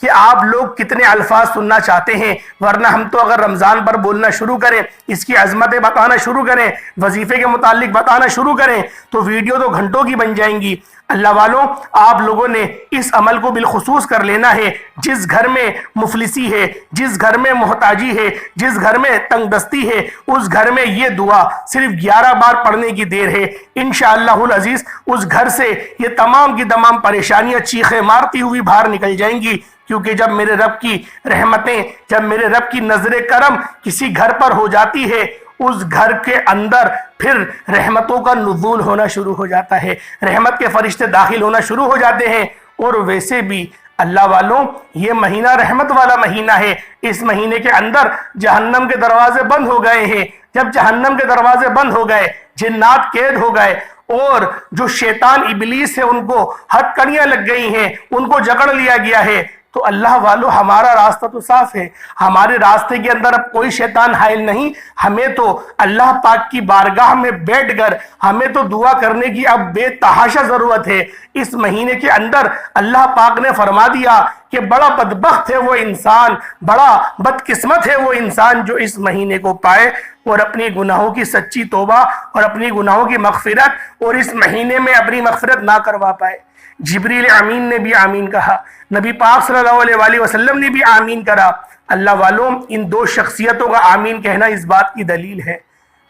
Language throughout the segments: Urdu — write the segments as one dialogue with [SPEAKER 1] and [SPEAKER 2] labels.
[SPEAKER 1] کہ آپ لوگ کتنے الفاظ سننا چاہتے ہیں، ورنہ ہم تو اگر رمضان پر بولنا شروع کریں، اس کی عظمتیں بتانا شروع کریں، وظیفے کے متعلق بتانا شروع کریں تو ویڈیو تو گھنٹوں کی بن جائیں گی۔ اللہ والوں، آپ لوگوں نے اس عمل کو بالخصوص کر لینا ہے۔ جس گھر میں مفلسی ہے، جس گھر میں محتاجی ہے، جس گھر میں تنگ دستی ہے، اس گھر میں یہ دعا صرف 11 بار پڑھنے کی دیر ہے۔ انشاءاللہ العزیز اس گھر سے یہ تمام کی تمام پریشانیاں چیخیں مارتی ہوئی باہر نکل جائیں گی، کیونکہ جب میرے رب کی رحمتیں، جب میرے رب کی نظر کرم کسی گھر پر ہو جاتی ہے، اس گھر کے اندر پھر رحمتوں کا نزول ہونا شروع ہو جاتا ہے، رحمت کے فرشتے داخل ہونا شروع ہو جاتے ہیں۔ اور ویسے بھی اللہ والوں، یہ مہینہ رحمت والا مہینہ ہے۔ اس مہینے کے اندر جہنم کے دروازے بند ہو گئے ہیں۔ جب جہنم کے دروازے بند ہو گئے، جنات قید ہو گئے، اور جو شیطان ابلیس ہے ان کو ہتھ کڑیاں لگ گئی ہیں، ان کو جکڑ لیا گیا ہے، تو اللہ والو ہمارا راستہ تو صاف ہے۔ ہمارے راستے کے اندر اب کوئی شیطان حائل نہیں۔ ہمیں تو اللہ پاک کی بارگاہ میں بیٹھ کر ہمیں تو دعا کرنے کی اب بے تحاشا ضرورت ہے۔ اس مہینے کے اندر اللہ پاک نے فرما دیا کہ بڑا بدبخت ہے وہ انسان، بڑا بدقسمت ہے وہ انسان جو اس مہینے کو پائے اور اپنی گناہوں کی سچی توبہ اور اپنی گناہوں کی مغفرت اور اس مہینے میں اپنی مغفرت نہ کروا پائے۔ جبریل امین نے بھی آمین کہا، نبی پاک صلی اللہ علیہ وآلہ وسلم نے بھی آمین کرا۔ اللہ والوں، ان دو شخصیتوں کا آمین کہنا اس بات کی دلیل ہے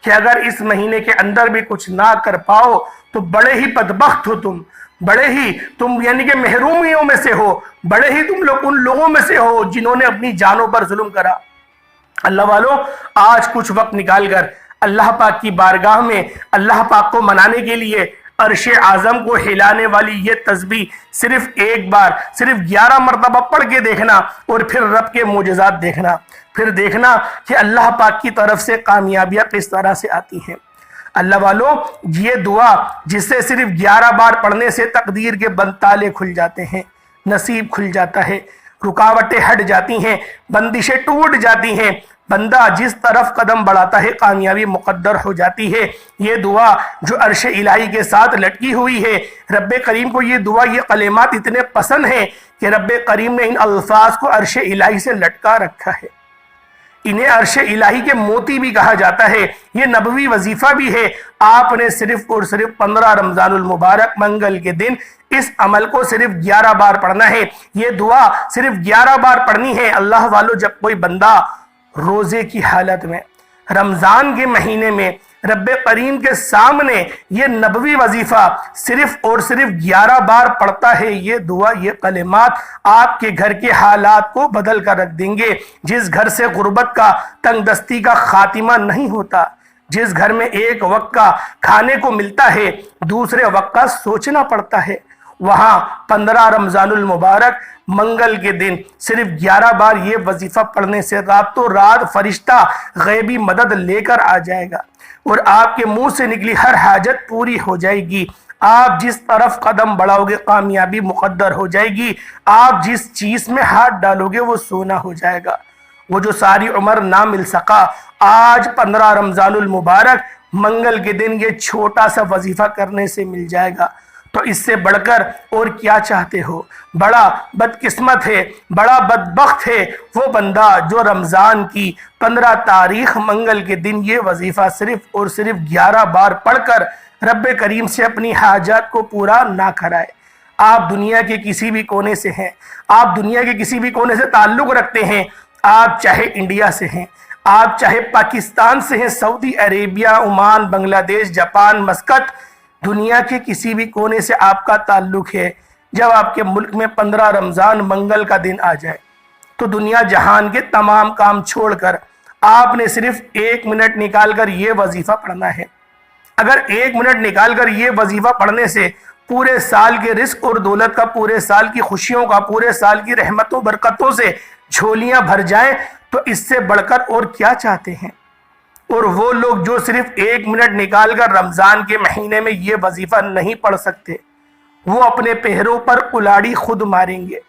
[SPEAKER 1] کہ اگر اس مہینے کے اندر بھی کچھ نہ کر پاؤ تو بڑے ہی بدبخت ہو تم، بڑے ہی تم یعنی کہ محرومیوں میں سے ہو، بڑے ہی تم لوگ ان لوگوں میں سے ہو جنہوں نے اپنی جانوں پر ظلم کرا۔ اللہ والوں، آج کچھ وقت نکال کر اللہ پاک کی بارگاہ میں اللہ پاک کو منانے کے لیے عرش اعظم کو ہلانے والی یہ تسبیح صرف ایک بار، صرف 11 مرتبہ پڑھ کے دیکھنا اور پھر رب کے معجزات دیکھنا، پھر دیکھنا کہ اللہ پاک کی طرف سے کامیابیاں کس طرح سے آتی ہیں۔ اللہ والوں، یہ دعا جسے صرف 11 بار پڑھنے سے تقدیر کے بند تالے کھل جاتے ہیں، نصیب کھل جاتا ہے، رکاوٹیں ہٹ جاتی ہیں، بندشیں ٹوٹ جاتی ہیں، بندہ جس طرف قدم بڑھاتا ہے کامیابی مقدر ہو جاتی ہے۔ یہ دعا جو عرش الہی کے ساتھ لٹکی ہوئی ہے، رب کریم کو یہ دعا، یہ کلمات اتنے پسند ہیں کہ رب کریم نے ان الفاظ کو عرش الہی سے لٹکا رکھا ہے۔ انہیں عرش الہی کے موتی بھی کہا جاتا ہے، یہ نبوی وظیفہ بھی ہے۔ آپ نے صرف اور صرف 15 رمضان المبارک منگل کے دن اس عمل کو صرف 11 بار پڑھنا ہے، یہ دعا صرف 11 بار پڑھنی ہے۔ اللہ والو، جب کوئی بندہ روزے کی حالت میں رمضان کے مہینے میں رب کریم کے سامنے یہ نبوی وظیفہ صرف اور صرف 11 بار پڑھتا ہے، یہ دعا، یہ کلمات آپ کے گھر کے حالات کو بدل کر رکھ دیں گے۔ جس گھر سے غربت کا، تنگ دستی کا خاتمہ نہیں ہوتا، جس گھر میں ایک وقت کا کھانے کو ملتا ہے، دوسرے وقت کا سوچنا پڑتا ہے، وہاں 15 رمضان المبارک منگل کے دن صرف 11 بار یہ وظیفہ پڑھنے سے راتوں رات فرشتہ غیبی مدد لے کر آ جائے گا اور آپ کے منہ سے نکلی ہر حاجت پوری ہو جائے گی۔ آپ جس طرف قدم بڑھاؤ گے کامیابی مقدر ہو جائے گی۔ آپ جس چیز میں ہاتھ ڈالو گے وہ سونا ہو جائے گا۔ وہ جو ساری عمر نہ مل سکا، آج 15 رمضان المبارک منگل کے دن یہ چھوٹا سا وظیفہ کرنے سے مل جائے گا۔ تو اس سے بڑھ کر اور کیا چاہتے ہو؟ بڑا بدقسمت ہے، بڑا بدبخت ہے وہ بندہ جو رمضان کی 15 تاریخ منگل کے دن یہ وظیفہ صرف اور صرف 11 بار پڑھ کر رب کریم سے اپنی حاجات کو پورا نہ کرائے۔ آپ دنیا کے کسی بھی کونے سے ہیں، آپ دنیا کے کسی بھی کونے سے تعلق رکھتے ہیں، آپ چاہے انڈیا سے ہیں، آپ چاہے پاکستان سے ہیں، سعودی عربیہ، عمان، بنگلہ دیش، جاپان، مسقط، دنیا کے کسی بھی کونے سے آپ کا تعلق ہے، جب آپ کے ملک میں 15 رمضان منگل کا دن آ جائے تو دنیا جہان کے تمام کام چھوڑ کر آپ نے صرف 1 منٹ نکال کر یہ وظیفہ پڑھنا ہے۔ اگر 1 منٹ نکال کر یہ وظیفہ پڑھنے سے پورے سال کے رزق اور دولت کا، پورے سال کی خوشیوں کا، پورے سال کی رحمتوں برکتوں سے جھولیاں بھر جائیں تو اس سے بڑھ کر اور کیا چاہتے ہیں؟ اور وہ لوگ جو صرف 1 منٹ نکال کر رمضان کے مہینے میں یہ وظیفہ نہیں پڑھ سکتے، وہ اپنے پہروں پر کلاڑی خود ماریں گے،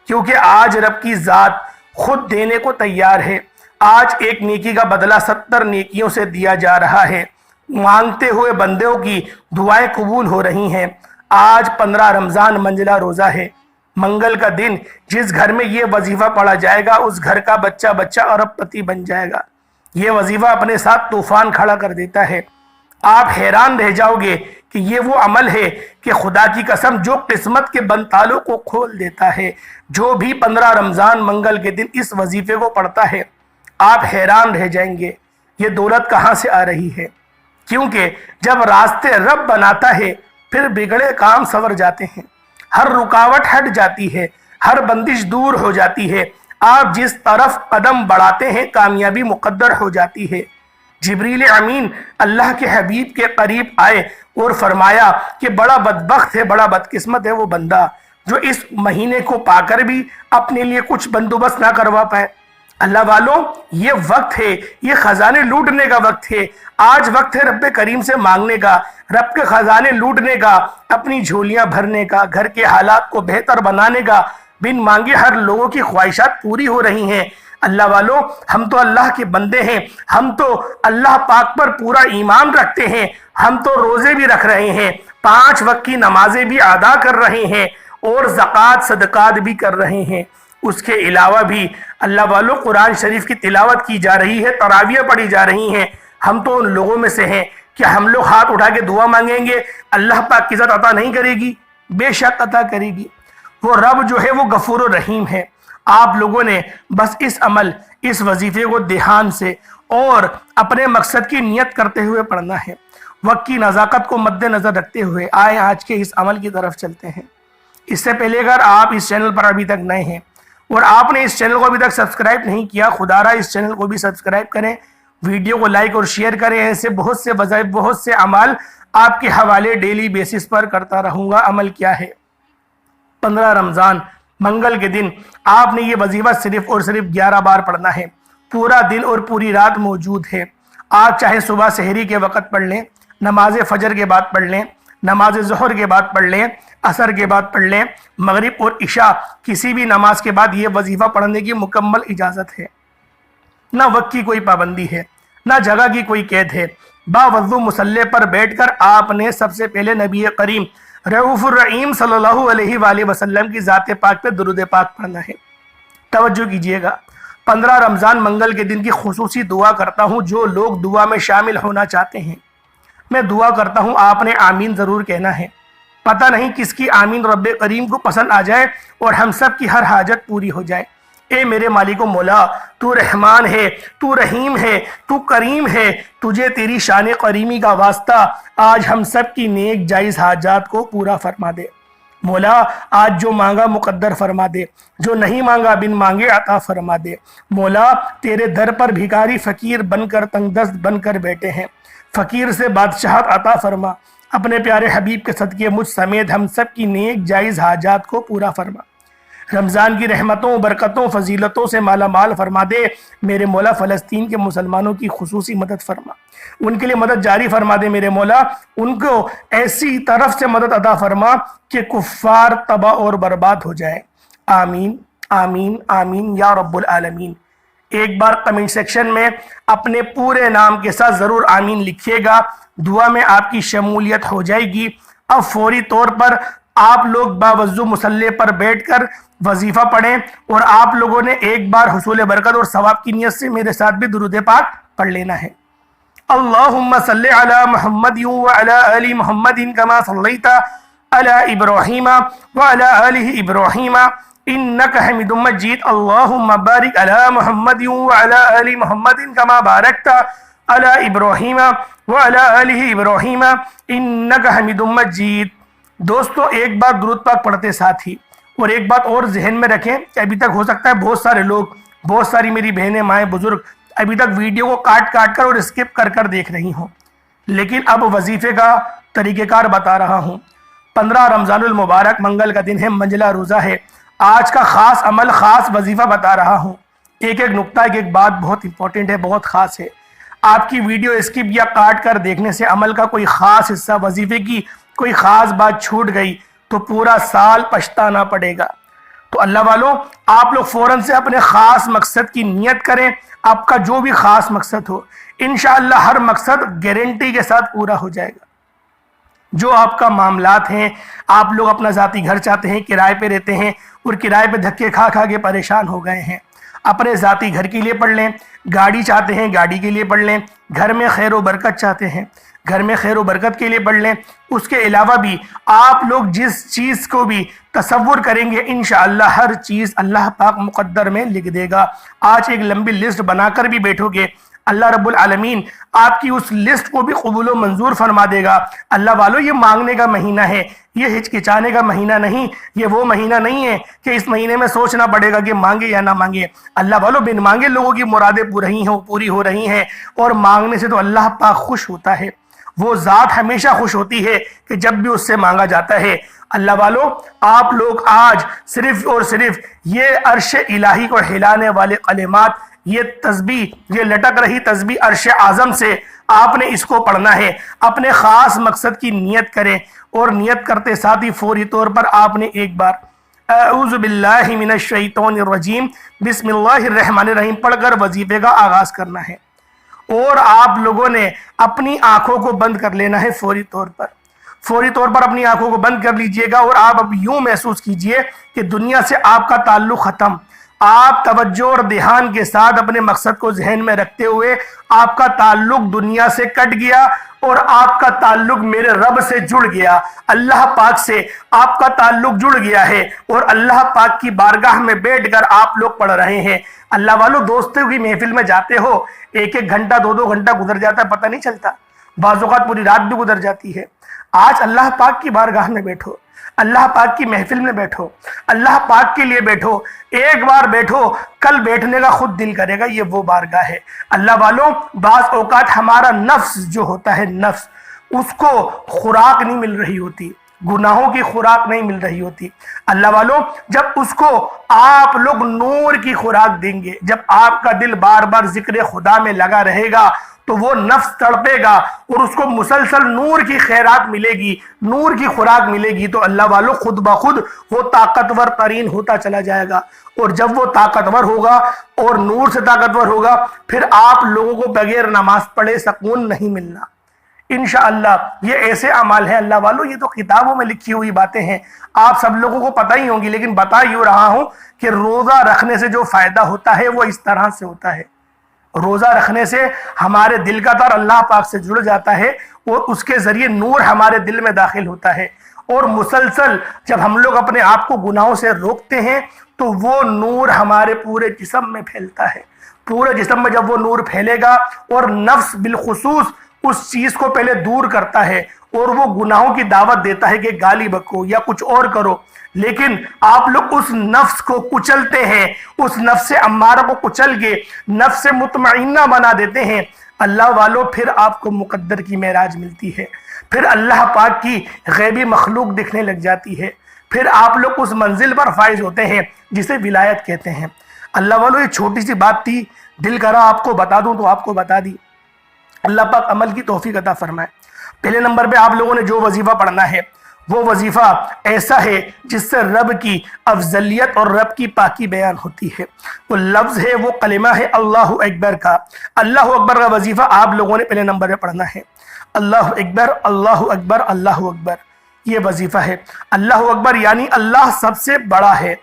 [SPEAKER 1] کیونکہ آج رب کی ذات خود دینے کو تیار ہے۔ آج ایک نیکی کا بدلہ 70 نیکیوں سے دیا جا رہا ہے۔ مانگتے ہوئے بندوں کی دعائیں قبول ہو رہی ہیں۔ آج 15 رمضان منجلا روزہ ہے، منگل کا دن جس گھر میں یہ وظیفہ پڑھا جائے گا اس گھر کا بچہ بچہ ارب پتی بن جائے گا۔ یہ وظیفہ اپنے ساتھ طوفان کھڑا کر دیتا ہے۔ آپ حیران رہ جاؤ گے کہ یہ وہ عمل ہے کہ خدا کی قسم جو قسمت کے بند تالوں کو کھول دیتا ہے۔ جو بھی 15 رمضان منگل کے دن اس وظیفے کو پڑھتا ہے، آپ حیران رہ جائیں گے یہ دولت کہاں سے آ رہی ہے، کیونکہ جب راستے رب بناتا ہے پھر بگڑے کام سنور جاتے ہیں، ہر رکاوٹ ہٹ جاتی ہے، ہر بندش دور ہو جاتی ہے، آپ جس طرف قدم بڑھاتے ہیں کامیابی مقدر ہو جاتی ہے۔ جبریل امین اللہ کے حبیب کے قریب آئے اور فرمایا کہ بڑا بدبخت ہے، بڑا بدقسمت ہے وہ بندہ جو اس مہینے کو پا کر بھی اپنے لیے کچھ بندوبست نہ کروا پائے۔ اللہ والوں، یہ وقت ہے، یہ خزانے لوٹنے کا وقت ہے۔ آج وقت ہے رب کریم سے مانگنے کا، رب کے خزانے لوٹنے کا، اپنی جھولیاں بھرنے کا، گھر کے حالات کو بہتر بنانے کا۔ بن مانگے ہر لوگوں کی خواہشات پوری ہو رہی ہیں۔ اللہ والوں، ہم تو اللہ کے بندے ہیں، ہم تو اللہ پاک پر پورا ایمان رکھتے ہیں، ہم تو روزے بھی رکھ رہے ہیں، 5 وقت کی نمازیں بھی ادا کر رہے ہیں اور زکوٰۃ صدقات بھی کر رہے ہیں۔ اس کے علاوہ بھی اللہ والوں قرآن شریف کی تلاوت کی جا رہی ہے، تراویح پڑھی جا رہی ہیں۔ ہم تو ان لوگوں میں سے ہیں کہ ہم لوگ ہاتھ اٹھا کے دعا مانگیں گے اللہ پاک کی ذات عطا نہیں کرے گی؟ بے شک عطا کرے گی۔ وہ رب جو ہے وہ غفور و رحیم ہے۔ آپ لوگوں نے بس اس عمل، اس وظیفے کو دھیان سے اور اپنے مقصد کی نیت کرتے ہوئے پڑھنا ہے۔ وقت کی نزاکت کو مد نظر رکھتے ہوئے آئے آج کے اس عمل کی طرف چلتے ہیں۔ اس سے پہلے اگر آپ اس چینل پر ابھی تک نئے ہیں اور آپ نے اس چینل کو ابھی تک سبسکرائب نہیں کیا، خدا را اس چینل کو بھی سبسکرائب کریں، ویڈیو کو لائک اور شیئر کریں۔ ایسے بہت سے وظائف، بہت سے اعمال آپ کے حوالے ڈیلی بیسس پر کرتا رہوں گا۔ عمل کیا ہے؟ 15 رمضان منگل کے دن آپ نے یہ وظیفہ صرف اور صرف 11 بار پڑھنا ہے۔ پورا دن اور پوری رات موجود ہے۔ آپ چاہے صبح سحری کے وقت پڑھ لیں، نماز فجر کے بعد پڑھ لیں، نماز ظہر کے بعد پڑھ لیں، عصر کے بعد پڑھ لیں، مغرب اور عشاء کسی بھی نماز کے بعد یہ وظیفہ پڑھنے کی مکمل اجازت ہے۔ نہ وقت کی کوئی پابندی ہے، نہ جگہ کی کوئی قید ہے۔ باوضو مصلی پر بیٹھ کر آپ نے سب سے پہلے نبی کریم رؤوف الرحیم صلی اللہ علیہ وآلہ وسلم کی ذات پاک پہ درود پاک پڑھنا ہے۔ توجہ کیجئے گا، 15 رمضان منگل کے دن کی خصوصی دعا کرتا ہوں۔ جو لوگ دعا میں شامل ہونا چاہتے ہیں، میں دعا کرتا ہوں آپ نے آمین ضرور کہنا ہے۔ پتہ نہیں کس کی آمین رب کریم کو پسند آ جائے اور ہم سب کی ہر حاجت پوری ہو جائے۔ اے میرے مالک و مولا، تو رحمان ہے، تو رحیم ہے، تو کریم ہے، تجھے تیری شان کریمی کا واسطہ آج ہم سب کی نیک جائز حاجات کو پورا فرما دے۔ مولا، آج جو مانگا مقدر فرما دے، جو نہیں مانگا بن مانگے عطا فرما دے۔ مولا، تیرے در پر بھکاری فقیر بن کر تنگ دست بن کر بیٹھے ہیں، فقیر سے بادشاہت عطا فرما۔ اپنے پیارے حبیب کے صدقے مجھ سمیت ہم سب کی نیک جائز حاجات کو پورا فرما۔ رمضان کی رحمتوں، برکتوں، فضیلتوں سے مالا مال فرما دے۔ میرے مولا، فلسطین کے مسلمانوں کی خصوصی مدد فرما، ان کے لیے مدد جاری فرما دے۔ میرے مولا، ان کو ایسی طرف سے مدد عطا فرما کہ کفار تباہ اور برباد ہو جائیں۔ آمین آمین آمین یا رب العالمین۔ ایک بار کمنٹ سیکشن میں اپنے پورے نام کے ساتھ ضرور آمین لکھیے گا، دعا میں آپ کی شمولیت ہو جائے گی۔ اب فوری طور پر آپ لوگ باوضو مصلی پر بیٹھ کر وظیفہ پڑھیں اور آپ لوگوں نے ایک بار حصول برکت اور ثواب کی نیت سے میرے ساتھ بھی درود پاک پڑھ لینا ہے۔ اللہم صلی علی محمد وعلی آل محمد کما صلیت علی ابراہیم وعلی آل ابراہیم انک حمید مجید۔ اللہم بارک علی محمد وعلی آل محمد کما بارکت علی ابراہیم وعلی آل ابراہیم انک حمید مجید۔ دوستو، ایک بار درود پاک پڑھتے ساتھ ہی اور ایک بات اور ذہن میں رکھیں کہ ابھی تک ہو سکتا ہے بہت سارے لوگ، بہت ساری میری بہنیں، مائیں، بزرگ ابھی تک ویڈیو کو کاٹ کر اور اسکپ کر دیکھ رہی ہوں، لیکن اب وظیفے کا طریقہ کار بتا رہا ہوں۔ 15 رمضان المبارک منگل کا دن ہے، منجلا روزہ ہے۔ آج کا خاص عمل، خاص وظیفہ بتا رہا ہوں۔ ایک ایک نقطہ، ایک ایک بات بہت امپورٹنٹ ہے، بہت خاص ہے۔ آپ کی ویڈیو اسکپ یا کاٹ کر دیکھنے سے عمل کا کوئی خاص حصہ، وظیفے کی کوئی خاص بات چھوٹ گئی تو پورا سال پچھتانا پڑے گا۔ تو اللہ والوں، آپ لوگ فوراً سے اپنے خاص مقصد کی نیت کریں، آپ کا جو بھی خاص مقصد ہو، انشاءاللہ ہر مقصد گارنٹی کے ساتھ پورا ہو جائے گا۔ جو آپ کا معاملات ہیں، آپ لوگ اپنا ذاتی گھر چاہتے ہیں، کرائے پہ رہتے ہیں اور کرائے پہ دھکے کھا کھا کے پریشان ہو گئے ہیں، اپنے ذاتی گھر کے لیے پڑھ لیں، گاڑی چاہتے ہیں گاڑی کے لیے پڑھ لیں، گھر میں خیر و برکت چاہتے ہیں گھر میں خیر و برکت کے لیے پڑھ لیں۔ اس کے علاوہ بھی آپ لوگ جس چیز کو بھی تصور کریں گے انشاءاللہ ہر چیز اللہ پاک مقدر میں لکھ دے گا۔ آج ایک لمبی لسٹ بنا کر بھی بیٹھو گے، اللہ رب العالمین آپ کی اس لسٹ کو بھی قبول و منظور فرما دے گا۔ اللہ والو، یہ مانگنے کا مہینہ ہے، یہ ہچکچانے کا مہینہ نہیں، یہ وہ مہینہ نہیں ہے کہ اس مہینے میں سوچنا پڑے گا کہ مانگے یا نہ مانگے۔ اللہ والو، بن مانگے لوگوں کی مرادیں پوری ہو رہی ہیں، اور مانگنے سے تو اللہ پاک خوش ہوتا ہے۔ وہ ذات ہمیشہ خوش ہوتی ہے کہ جب بھی اس سے مانگا جاتا ہے۔ اللہ والو، آپ لوگ آج صرف اور صرف یہ عرش الہی کو ہلانے والے کلمات، یہ تسبیح، یہ لٹک رہی تسبیح عرش اعظم سے آپ نے اس کو پڑھنا ہے۔ اپنے خاص مقصد کی نیت کریں، اور نیت کرتے ساتھ ہی فوری طور پر آپ نے ایک بار اعوذ باللہ من الشیطان الرجیم بسم اللہ الرحمن الرحیم پڑھ کر وظیفے کا آغاز کرنا ہے، اور آپ لوگوں نے اپنی آنکھوں کو بند کر لینا ہے۔ فوری طور پر اپنی آنکھوں کو بند کر لیجئے گا، اور آپ اب یوں محسوس کیجئے کہ دنیا سے آپ کا تعلق ختم۔ آپ توجہ اور دھیان کے ساتھ اپنے مقصد کو ذہن میں رکھتے ہوئے آپ کا تعلق دنیا سے کٹ گیا، اور آپ کا تعلق میرے رب سے جڑ گیا، اللہ پاک سے آپ کا تعلق جڑ گیا ہے، اور اللہ پاک کی بارگاہ میں بیٹھ کر آپ لوگ پڑھ رہے ہیں۔ اللہ والو، دوستوں کی محفل میں جاتے ہو، ایک گھنٹہ دو گھنٹہ گزر جاتا ہے، پتہ نہیں چلتا، بعض اوقات پوری رات بھی گزر جاتی ہے۔ آج اللہ پاک کی بارگاہ میں بیٹھو، اللہ پاک کی محفل میں بیٹھو، اللہ پاک کے لیے بیٹھو، ایک بار بیٹھو، کل بیٹھنے کا خود دل کرے گا۔ یہ وہ بارگاہ ہے۔ اللہ والوں، بعض اوقات ہمارا نفس جو ہوتا ہے، نفس، اس کو خوراک نہیں مل رہی ہوتی، گناہوں کی خوراک نہیں مل رہی ہوتی۔ اللہ والوں، جب اس کو آپ لوگ نور کی خوراک دیں گے، جب آپ کا دل بار بار ذکر خدا میں لگا رہے گا، تو وہ نفس تڑپے گا، اور اس کو مسلسل نور کی خیرات ملے گی، نور کی خوراک ملے گی، تو اللہ والوں خود بخود وہ طاقتور ترین ہوتا چلا جائے گا۔ اور جب وہ طاقتور ہوگا اور نور سے طاقتور ہوگا، پھر آپ لوگوں کو بغیر نماز پڑھے سکون نہیں ملنا۔ انشاءاللہ یہ ایسے اعمال ہیں اللہ والوں، یہ تو کتابوں میں لکھی ہوئی باتیں ہیں، آپ سب لوگوں کو پتہ ہی ہوں گی، لیکن بتا یوں رہا ہوں کہ روزہ رکھنے سے جو فائدہ ہوتا ہے وہ اس طرح سے ہوتا ہے۔ روزہ رکھنے سے ہمارے دل کا تار اللہ پاک سے جڑ جاتا ہے، اور اس کے ذریعے نور ہمارے دل میں داخل ہوتا ہے، اور مسلسل جب ہم لوگ اپنے آپ کو گناہوں سے روکتے ہیں تو وہ نور ہمارے پورے جسم میں پھیلتا ہے۔ پورے جسم میں جب وہ نور پھیلے گا، اور نفس بالخصوص اس چیز کو پہلے دور کرتا ہے، اور وہ گناہوں کی دعوت دیتا ہے کہ گالی بکو یا کچھ اور کرو، لیکن آپ لوگ اس نفس کو کچلتے ہیں، اس نفس امارہ کو کچل کے نفس مطمئنہ بنا دیتے ہیں۔ اللہ والوں، پھر آپ کو مقدر کی معراج ملتی ہے، پھر اللہ پاک کی غیبی مخلوق دکھنے لگ جاتی ہے، پھر آپ لوگ اس منزل پر فائز ہوتے ہیں جسے ولایت کہتے ہیں۔ اللہ والوں، یہ چھوٹی سی بات تھی، دل کرا آپ کو بتا دوں تو آپ کو بتا دی۔ اللہ پاک عمل کی توفیق عطا فرمائے۔ پہلے نمبر پہ آپ لوگوں نے جو وظیفہ پڑھنا ہے، وہ وظیفہ ایسا ہے جس سے رب کی افضلیت اور رب کی پاکی بیان ہوتی ہے۔ وہ لفظ ہے، وہ کلمہ ہے اللہ اکبر کا۔ اللہ اکبر کا وظیفہ آپ لوگوں نے پہلے نمبر پہ پڑھنا ہے۔ اللہ اکبر، اللہ اکبر، اللہ اکبر، یہ وظیفہ ہے۔ اللہ اکبر یعنی اللہ سب سے بڑا ہے،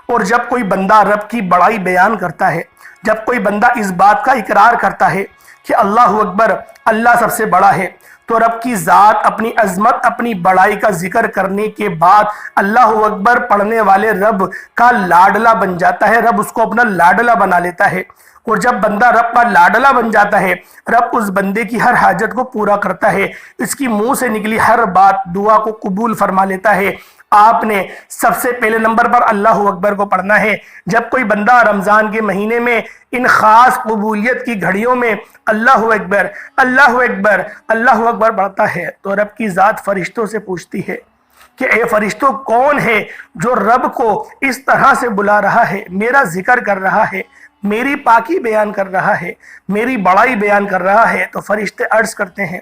[SPEAKER 1] اور جب کوئی بندہ رب کی بڑائی بیان کرتا ہے، جب کوئی بندہ اس بات کا اقرار کرتا ہے کہ اللہ اکبر، اللہ سب سے بڑا ہے، تو رب کی ذات، اپنی عظمت، اپنی بڑائی کا ذکر کرنے کے بعد اللہ اکبر پڑھنے والے رب کا لاڈلا بن جاتا ہے، رب اس کو اپنا لاڈلا بنا لیتا ہے۔ اور جب بندہ رب کا لاڈلا بن جاتا ہے، رب اس بندے کی ہر حاجت کو پورا کرتا ہے، اس کی منہ سے نکلی ہر بات، دعا کو قبول فرما لیتا ہے۔ آپ نے سب سے پہلے نمبر پر اللہ اکبر کو پڑھنا ہے۔ جب کوئی بندہ رمضان کے مہینے میں ان خاص قبولیت کی گھڑیوں میں اللہ اکبر، اللہ اکبر، اللہ اکبر پڑھتا ہے، تو رب کی ذات فرشتوں سے پوچھتی ہے کہ اے فرشتوں، کون ہے جو رب کو اس طرح سے بلا رہا ہے، میرا ذکر کر رہا ہے، میری پاکی بیان کر رہا ہے، میری بڑائی بیان کر رہا ہے؟ تو فرشتے عرض کرتے ہیں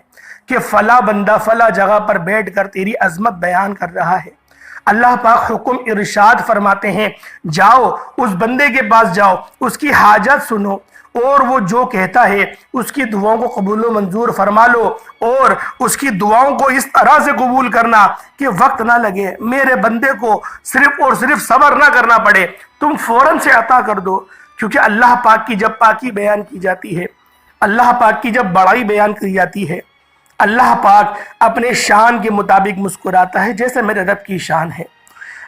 [SPEAKER 1] کہ فلاں بندہ فلاں جگہ پر بیٹھ کر تیری عظمت بیان کر رہا ہے۔ اللہ پاک حکم ارشاد فرماتے ہیں، جاؤ اس بندے کے پاس جاؤ، اس کی حاجت سنو، اور وہ جو کہتا ہے اس کی دعاؤں کو قبول و منظور فرما لو، اور اس کی دعاؤں کو اس طرح سے قبول کرنا کہ وقت نہ لگے، میرے بندے کو صرف اور صرف صبر نہ کرنا پڑے، تم فوراً سے عطا کر دو۔ کیونکہ اللہ پاک کی جب پاکی بیان کی جاتی ہے، اللہ پاک کی جب بڑائی بیان کی جاتی ہے، اللہ پاک اپنے شان کے مطابق مسکراتا ہے جیسے میرے رب کی شان ہے۔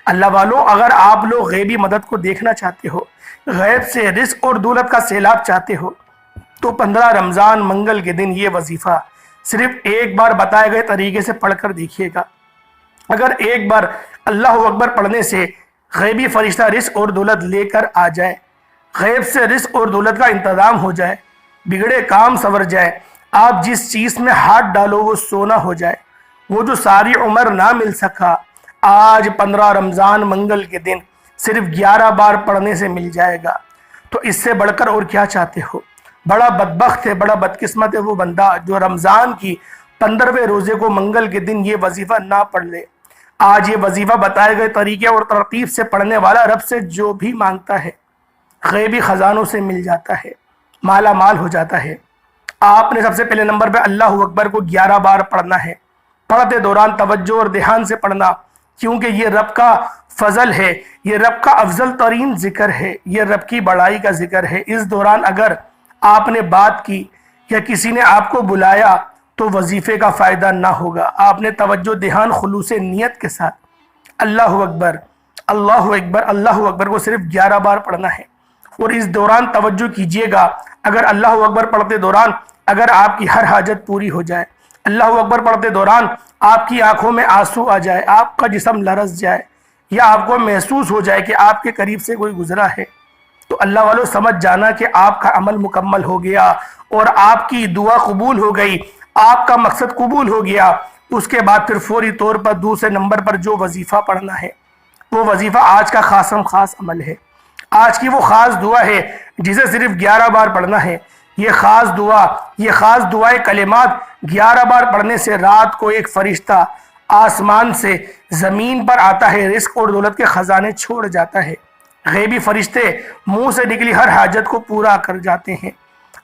[SPEAKER 1] اللہ والوں، اگر آپ لوگ غیبی مدد کو دیکھنا چاہتے ہو، غیب سے رزق اور دولت کا سیلاب چاہتے ہو، تو 15 رمضان منگل کے دن یہ وظیفہ صرف ایک بار بتائے گئے طریقے سے پڑھ کر دیکھیے گا۔ اگر ایک بار اللہ اکبر پڑھنے سے غیبی فرشتہ رزق اور دولت لے کر آ جائے، غیب سے رزق اور دولت کا انتظام ہو جائے، بگڑے کام سنور جائے، آپ جس چیز میں ہاتھ ڈالو وہ سونا ہو جائے، وہ جو ساری عمر نہ مل سکا آج 15 رمضان منگل کے دن صرف 11 بار پڑھنے سے مل جائے گا، تو اس سے بڑھ کر اور کیا چاہتے ہو؟ بڑا بدبخت ہے، بڑا بدقسمت ہے وہ بندہ جو رمضان کی 15ویں روزے کو منگل کے دن یہ وظیفہ نہ پڑھ لے۔ آج یہ وظیفہ بتائے گئے طریقے اور ترتیب سے پڑھنے والا رب سے جو بھی مانگتا ہے غیبی خزانوں سے مل جاتا ہے، مالا مال ہو جاتا ہے۔ آپ نے سب سے پہلے نمبر پہ اللہ اکبر کو 11 بار پڑھنا ہے، پڑھتے دوران توجہ اور دھیان سے پڑھنا، کیونکہ یہ رب کا فضل ہے، یہ رب کا افضل ترین ذکر ہے، یہ رب کی بڑائی کا ذکر ہے۔ اس دوران اگر آپ نے بات کی یا کسی نے آپ کو بلایا تو وظیفے کا فائدہ نہ ہوگا۔ آپ نے توجہ دھیان خلوص نیت کے ساتھ اللہ اکبر اللہ اکبر اللہ اکبر کو صرف 11 بار پڑھنا ہے، اور اس دوران توجہ کیجئے گا، اگر اللہ اکبر پڑھتے دوران اگر آپ کی ہر حاجت پوری ہو جائے، اللہ اکبر پڑھتے دوران آپ کی آنکھوں میں آنسو آ جائے، آپ کا جسم لرز جائے، یا آپ کو محسوس ہو جائے کہ آپ کے قریب سے کوئی گزرا ہے، تو اللہ والوں سمجھ جانا کہ آپ کا عمل مکمل ہو گیا اور آپ کی دعا قبول ہو گئی، آپ کا مقصد قبول ہو گیا۔ اس کے بعد پھر فوری طور پر دوسرے نمبر پر جو وظیفہ پڑھنا ہے وہ وظیفہ آج کا خاصم خاص عمل ہے، آج کی وہ خاص دعا ہے جسے صرف 11 بار پڑھنا ہے۔ یہ خاص دعائے کلمات 11 بار پڑھنے سے رات کو ایک فرشتہ آسمان سے زمین پر آتا ہے، رزق اور دولت کے خزانے چھوڑ جاتا ہے، غیبی فرشتے منہ سے نکلی ہر حاجت کو پورا کر جاتے ہیں۔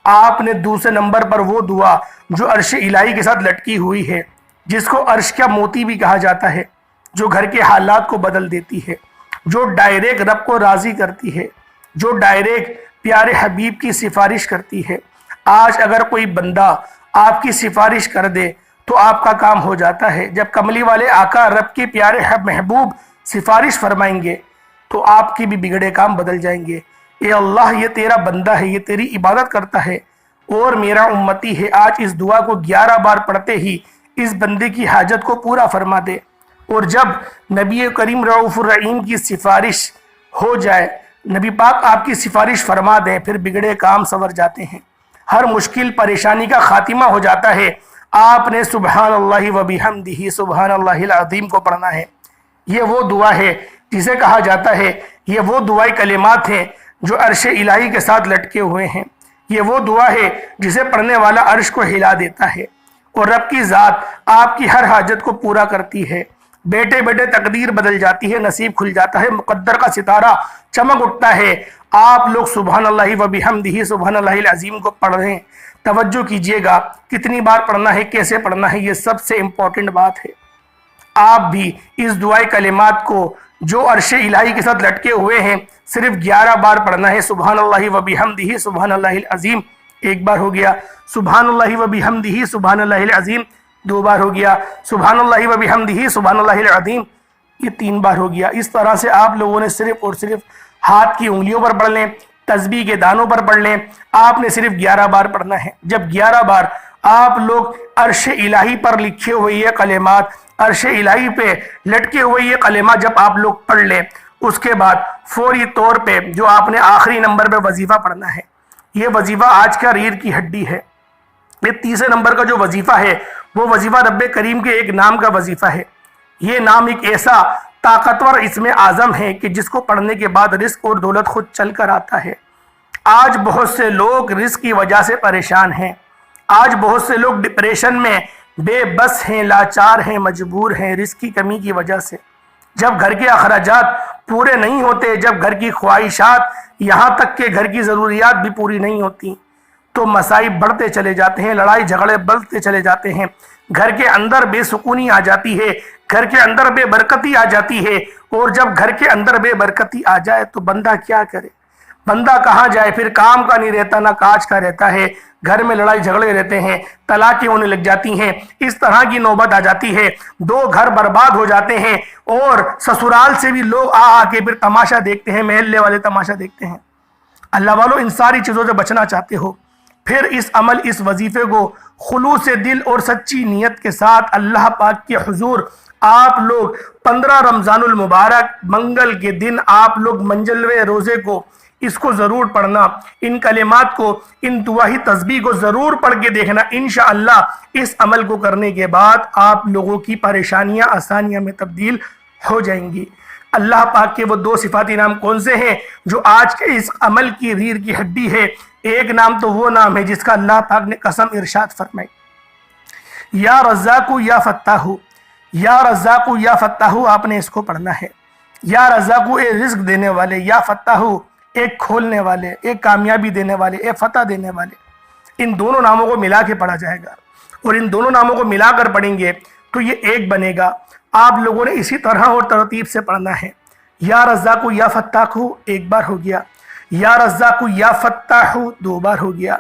[SPEAKER 1] آپ نے دوسرے نمبر پر وہ دعا جو عرش الہی کے ساتھ لٹکی ہوئی ہے، جس کو عرش کا موتی بھی کہا جاتا ہے، جو گھر کے حالات کو بدل دیتی ہے، جو ڈائریکٹ رب کو راضی کرتی ہے، جو ڈائریکٹ پیارے حبیب کی سفارش کرتی ہے۔ آج اگر کوئی بندہ آپ کی سفارش کر دے تو آپ کا کام ہو جاتا ہے۔ جب کملی والے آقا رب کے پیارے محبوب سفارش فرمائیں گے تو آپ کی بھی بگڑے کام بدل جائیں گے۔ اے اللہ، یہ تیرا بندہ ہے، یہ تیری عبادت کرتا ہے اور میرا امتی ہے، آج اس دعا کو 11 بار پڑھتے ہی اس بندے کی حاجت کو پورا فرما دے۔ اور جب نبی کریم رؤوف الرحیم کی سفارش ہو جائے، نبی پاک آپ کی سفارش فرما دیں، پھر بگڑے کام سنور جاتے ہیں، ہر مشکل پریشانی کا خاتمہ ہو جاتا ہے۔ آپ نے سبحان اللہ و بحمدہ سبحان اللہ العظیم کو پڑھنا ہے۔ یہ وہ دعا ہے جسے کہا جاتا ہے، یہ وہ دعائی کلمات ہیں جو عرش الہی کے ساتھ لٹکے ہوئے ہیں، یہ وہ دعا ہے جسے پڑھنے والا عرش کو ہلا دیتا ہے اور رب کی ذات آپ کی ہر حاجت کو پورا کرتی ہے۔ بیٹے بیٹے تقدیر بدل جاتی ہے، نصیب کھل جاتا ہے، مقدر کا ستارہ چمک اٹھتا ہے۔ آپ لوگ سبحان اللہ و بحمدہ سبحان اللہ العظیم کو پڑھ رہے ہیں، توجہ کیجئے گا کتنی بار پڑھنا ہے، کیسے پڑھنا ہے، یہ سب سے امپورٹنٹ بات ہے۔ آپ بھی اس دعائی کلمات کو جو عرش الہی کے ساتھ لٹکے ہوئے ہیں صرف 11 بار پڑھنا ہے۔ سبحان اللہ و بحمدہ سبحان اللہ العظیم ایک بار ہو گیا، سبحان اللہ و بحمدہ سبحان اللہ العظیم 2 بار ہو گیا، سبحان اللہ و بحمدہ سبحان اللہ العظیم یہ 3 بار ہو گیا۔ اس طرح سے آپ لوگوں نے صرف اور صرف ہاتھ کی انگلیوں پر پڑھ لیں، تسبیح کے دانوں پر پڑھ لیں، آپ نے صرف 11 بار پڑھنا ہے۔ جب 11 بار آپ لوگ عرش الہی پر لکھے ہوئے یہ کلمات، عرش الہی پہ لٹکے ہوئے یہ کلمات جب آپ لوگ پڑھ لیں، اس کے بعد فوری طور پہ جو آپ نے آخری نمبر پہ وظیفہ پڑھنا ہے، یہ وظیفہ آج کا ریڑھ کی ہڈی ہے۔ یہ تیسرے نمبر کا جو وظیفہ ہے وہ وظیفہ رب کریم کے ایک نام کا وظیفہ ہے۔ یہ نام ایک ایسا طاقتور اسم اعظم ہے کہ جس کو پڑھنے کے بعد رزق اور دولت خود چل کر آتا ہے۔ آج بہت سے لوگ رزق کی وجہ سے پریشان ہیں، آج بہت سے لوگ ڈپریشن میں بے بس ہیں، لاچار ہیں، مجبور ہیں رزق کی کمی کی وجہ سے۔ جب گھر کے اخراجات پورے نہیں ہوتے، جب گھر کی خواہشات یہاں تک کہ گھر کی ضروریات بھی پوری نہیں ہوتی، تو مصائب بڑھتے چلے جاتے ہیں، لڑائی جھگڑے بڑھتے چلے جاتے ہیں، گھر کے اندر بے سکونی آ جاتی ہے، گھر کے اندر بے برکتی آ جاتی ہے۔ اور جب گھر کے اندر بے برکتی آ جائے تو بندہ کیا کرے؟ بندہ کہاں جائے؟ پھر کام کا نہیں رہتا، نہ کاج کا رہتا ہے، گھر میں لڑائی جھگڑے رہتے ہیں، طلاقیں ہونے لگ جاتی ہیں، اس طرح کی نوبت آ جاتی ہے، دو گھر برباد ہو جاتے ہیں، اور سسرال سے بھی لوگ آ کے پھر تماشا دیکھتے ہیں، محلے والے تماشا دیکھتے ہیں۔ اللہ والو، ان ساری چیزوں سے بچنا چاہتے ہو، پھر اس عمل، اس وظیفے کو خلوص دل اور سچی نیت کے ساتھ اللہ پاک کے حضور آپ لوگ 15 رمضان المبارک منگل کے دن آپ لوگ منجلوے روزے کو اس کو ضرور پڑھنا، ان کلمات کو، ان دعائی تسبیح کو ضرور پڑھ کے دیکھنا۔ انشاءاللہ اس عمل کو کرنے کے بعد آپ لوگوں کی پریشانیاں آسانیاں میں تبدیل ہو جائیں گی۔ اللہ پاک کے وہ دو صفاتی نام کون سے ہیں جو آج کے اس عمل کی ریڑھ کی ہڈی ہے؟ ایک نام تو وہ نام ہے جس کا اللہ پاک نے قسم ارشاد فرمائی، یا رزاق یا فتاح، یا رزاق یا فتاح، آپ نے اس کو پڑھنا ہے۔ یا رزاق اے رزق دینے والے، یا فتاح ایک کھولنے والے، ایک کامیابی دینے والے، ایک فتح دینے والے۔ ان دونوں ناموں کو ملا کے پڑھا جائے گا، اور ان دونوں ناموں کو ملا کر پڑھیں گے تو یہ ایک بنے گا۔ آپ لوگوں نے اسی طرح اور ترتیب سے پڑھنا ہے۔ یا رزاق یا فتاح ایک بار ہو گیا، یا رزاق یا فتاح 2 بار ہو گیا،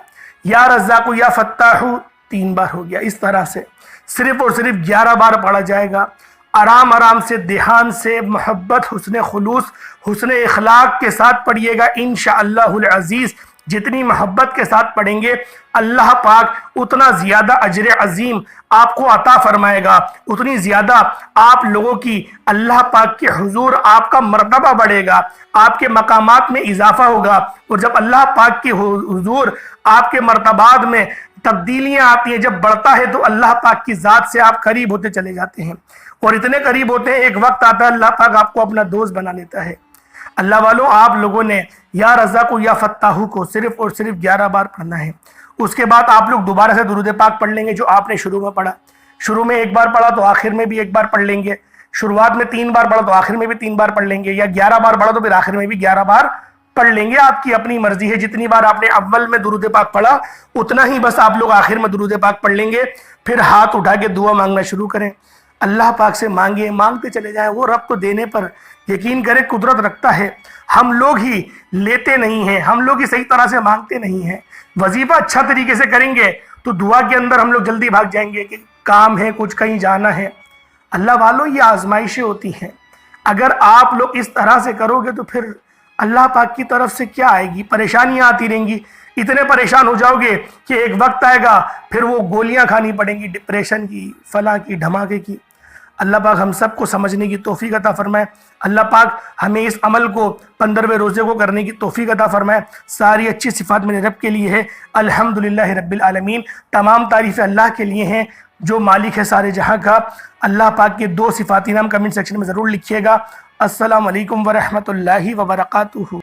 [SPEAKER 1] یا رزاق یا فتاح 3 بار ہو گیا۔ اس طرح سے صرف اور صرف 11 بار پڑھا جائے گا۔ آرام آرام سے، دھیان سے، محبت، حسن خلوص، حسن اخلاق کے ساتھ پڑھیے گا انشاءاللہ العزیز۔ جتنی محبت کے ساتھ پڑھیں گے اللہ پاک اتنا زیادہ اجر عظیم آپ کو عطا فرمائے گا، اتنی زیادہ آپ لوگوں کی اللہ پاک کے حضور آپ کا مرتبہ بڑھے گا، آپ کے مقامات میں اضافہ ہوگا۔ اور جب اللہ پاک کے حضور آپ کے مرتبات میں تبدیلیاں آتی ہیں، جب بڑھتا ہے تو اللہ پاک کی ذات سے آپ قریب ہوتے چلے جاتے ہیں، اور اتنے قریب ہوتے ہیں ایک وقت آتا ہے اللہ پاک آپ کو اپنا دوست بنا لیتا ہے۔ اللہ والوں، آپ لوگوں نے یا رزاق یا فتاح کو صرف اور صرف 11 بار پڑھنا ہے۔ اس کے بعد آپ لوگ دوبارہ سے درود پاک پڑھ لیں گے جو آپ نے شروع میں پڑھا۔ شروع میں 1 بار پڑھا تو آخر میں بھی 1 بار پڑھ لیں گے، شروعات میں 3 بار پڑھا تو آخر میں بھی 3 بار پڑھ لیں گے، یا 11 بار پڑھا تو پھر آخر میں بھی 11 بار پڑھ لیں گے۔ آپ کی اپنی مرضی ہے، جتنی بار آپ نے اول میں درود پاک پڑھا اتنا ہی بس آپ لوگ آخر میں درود پاک پڑھ لیں گے۔ پھر ہاتھ اٹھا کے دعا مانگنا شروع کریں، اللہ پاک سے مانگیں، مانگتے چلے جائیں۔ وہ رب کو دینے پر یقین کرے قدرت رکھتا ہے، ہم لوگ ہی لیتے نہیں ہیں، ہم لوگ ہی صحیح طرح سے مانگتے نہیں ہیں۔ وظیفہ اچھا طریقے سے کریں گے تو دعا کے اندر ہم لوگ جلدی بھاگ جائیں گے کہ کام ہے، کچھ کہیں جانا ہے۔ اللہ والوں، یہ آزمائشیں ہوتی ہیں، اگر آپ لوگ اس طرح سے کرو گے تو پھر اللہ پاک کی طرف سے کیا آئے گی؟ پریشانیاں آتی رہیں گی، اتنے پریشان ہو جاؤ گے کہ ایک وقت آئے گا پھر وہ گولیاں کھانی پڑیں گی، ڈپریشن کی، فلاں کی، دھماکے کی۔ اللہ پاک ہم سب کو سمجھنے کی توفیق عطا فرمائے۔ اللہ پاک ہمیں اس عمل کو 15ویں روزے کو کرنے کی توفیق عطا فرمائے۔ ساری اچھی صفات میرے رب کے لیے ہے، الحمدللہ رب العالمین۔ تمام تعریفیں اللہ کے لیے ہیں جو مالک ہے سارے جہاں کا۔ اللہ پاک کے 2 صفاتی نام کمنٹ سیکشن میں ضرور لکھیے گا۔ السلام علیکم ورحمۃ اللہ وبرکاتہ۔